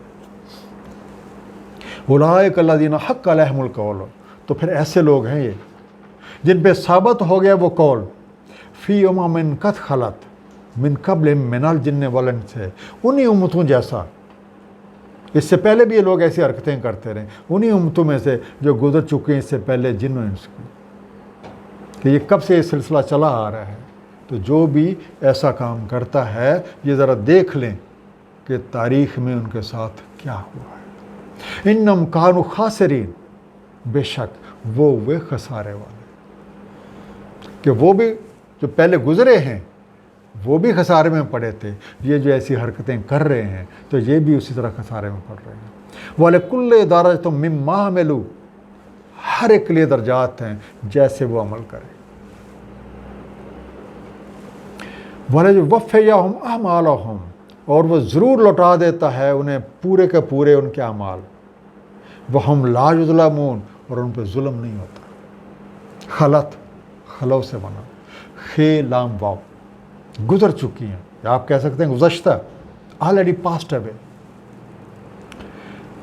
اولئک الذین حق علیہم القول، تو پھر ایسے لوگ ہیں یہ جن پہ ثابت ہو گیا وہ قول، فی امم قد خلت من قبل من الجن والانس، انہی امتوں جیسا، اس سے پہلے بھی یہ لوگ ایسی حرکتیں کرتے رہے، انہی امتوں میں سے جو گزر چکے ہیں اس سے پہلے جن و انس کی، کہ یہ کب سے یہ سلسلہ چلا آ رہا ہے۔ تو جو بھی ایسا کام کرتا ہے یہ ذرا دیکھ لیں کہ تاریخ میں ان کے ساتھ کیا ہوا ہے۔ انہم کانوا خاسرین، بے شک وہ خسارے والے، کہ وہ بھی جو پہلے گزرے ہیں وہ بھی خسارے میں پڑے تھے، یہ جو ایسی حرکتیں کر رہے ہیں تو یہ بھی اسی طرح خسارے میں پڑ رہے ہیں۔ وَلِكُلِّ دَرَجَةٍ مِّمَّا عَمِلُوا، ہر ایک کے لیے درجات ہیں جیسے وہ عمل کرے۔ وَلَيُوَفِّيَهُمْ أَعْمَالَهُمْ، اور وہ ضرور لوٹا دیتا ہے انہیں پورے کے پورے ان کے اعمال۔ وَهُمْ لَا يُظْلَمُونَ، اور ان پہ ظلم نہیں ہوتا۔ خلط، خلو سے بنا، خے لام واو، گزر چکی ہیں، آپ کہہ سکتے ہیں گزشتہ، آلریڈی پاسٹ اوے۔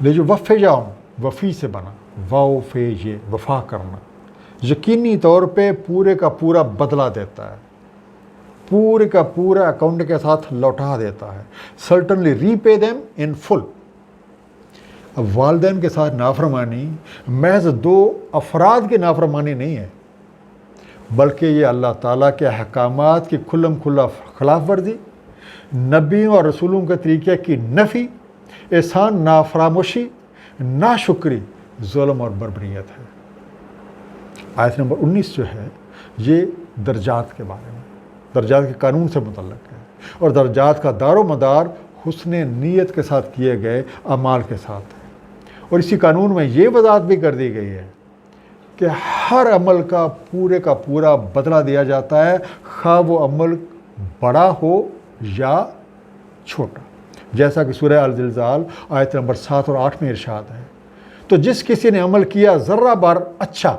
لیجوفیہم، وفی سے بنا، واو فے یہ وفا کرنا، یقینی طور پہ پورے کا پورا بدلہ دیتا ہے، پورے کا پورا اکاؤنٹ کے ساتھ لوٹا دیتا ہے۔ Certainly repay them in full. اب والدین کے ساتھ نافرمانی محض دو افراد کی نافرمانی نہیں ہے، بلکہ یہ اللہ تعالیٰ کے احکامات کی کھلم کھلا خلاف ورزی، نبیوں اور رسولوں کے طریقے کی نفی، احسان نافراموشی، ناشکری، ظلم اور بربریت ہے۔ آیت نمبر 19 جو ہے یہ درجات کے بارے میں، درجات کے قانون سے متعلق ہے، اور درجات کا دار و مدار حسن نیت کے ساتھ کیے گئے اعمال کے ساتھ ہے۔ اور اسی قانون میں یہ وضاحت بھی کر دی گئی ہے کہ ہر عمل کا پورا بدلہ دیا جاتا ہے، خواہ وہ عمل بڑا ہو یا چھوٹا، جیسا کہ سورہ الزلزال آیت نمبر 7 اور 8 میں ارشاد ہے۔ تو جس کسی نے عمل کیا ذرہ بار اچھا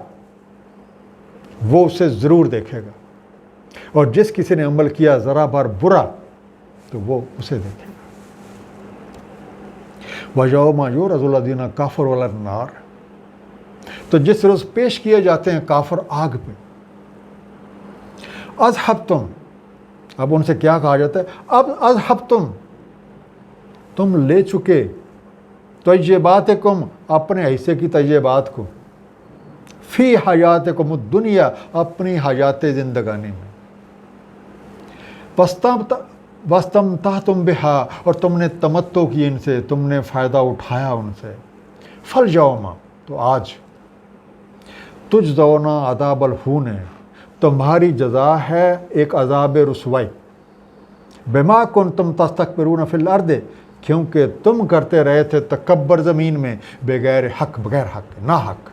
وہ اسے ضرور دیکھے گا، اور جس کسی نے عمل کیا ذرہ بار برا تو وہ اسے دیکھے گا۔ وَيَوْمَ يُعْرَضُ الَّذِينَ كَفَرُوا عَلَى النَّارِ، تو جس روز پیش کیے جاتے ہیں کافر آگ پہ، اذھبتم، اب ان سے کیا کہا جاتا ہے؟ اب اذھبتم، تم لے چکے، طیباتکم، اپنے حصے کی طیبات کو، فی حیاتکم الدنیا، اپنی حیات زندگانی میں، واستمتعتم بہا، اور تم نے تمتع کی ان سے، تم نے فائدہ اٹھایا ان سے، فالیوم، تو آج، تجزون عذاب الہون، تمہاری جزا ہے ایک عذاب رسوائی، بما کنتم تستکبرون فی الارض، کیونکہ تم کرتے رہے تھے تکبر زمین میں بغیر حق، نا حق،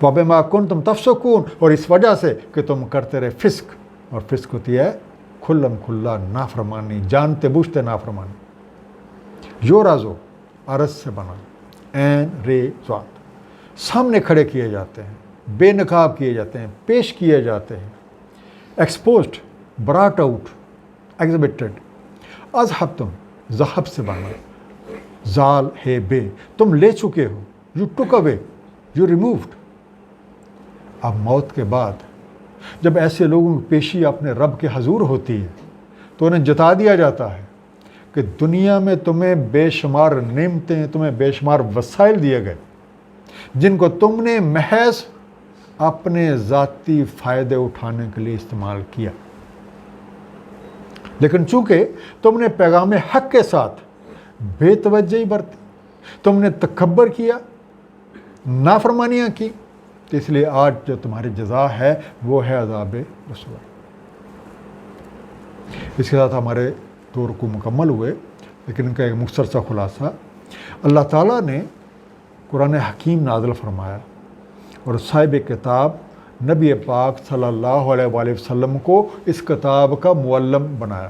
وبما کنتم تفسقون، اور اس وجہ سے کہ تم کرتے رہے فسق، اور فسق ہوتی ہے کھلم کھلا نافرمانی، جانتے بوجھتے نافرمانی۔ یورازو، عرض سے بنا، این رے ذات، سامنے کھڑے کیے جاتے ہیں، بے نقاب کیے جاتے ہیں، پیش کیے جاتے ہیں، ایکسپوزڈ، براٹ آؤٹ، ایگزبٹڈ۔ اذھبتم، ذہب سے بنا، زال ہے بے، تم لے چکے ہو، you took away, you removed. اب موت کے بعد جب ایسے لوگوں کی پیشی اپنے رب کے حضور ہوتی ہے تو انہیں جتا دیا جاتا ہے کہ دنیا میں تمہیں بے شمار نعمتیں، تمہیں بے شمار وسائل دیے گئے جن کو تم نے محض اپنے ذاتی فائدے اٹھانے کے لیے استعمال کیا، لیکن چونکہ تم نے پیغام حق کے ساتھ بے توجہی برتی، تم نے تکبر کیا، نافرمانیاں کی، تو اس لیے آج جو تمہاری جزا ہے وہ ہے عذاب رسوائی۔ اس کے ساتھ ہمارے دو رکوع مکمل ہوئے، لیکن ان کا ایک مختصر سا خلاصہ، اللہ تعالیٰ نے قرآن حکیم نازل فرمایا اور صاحب کتاب نبی پاک صلی اللہ علیہ وآلہ وسلم کو اس کتاب کا معلم بنایا۔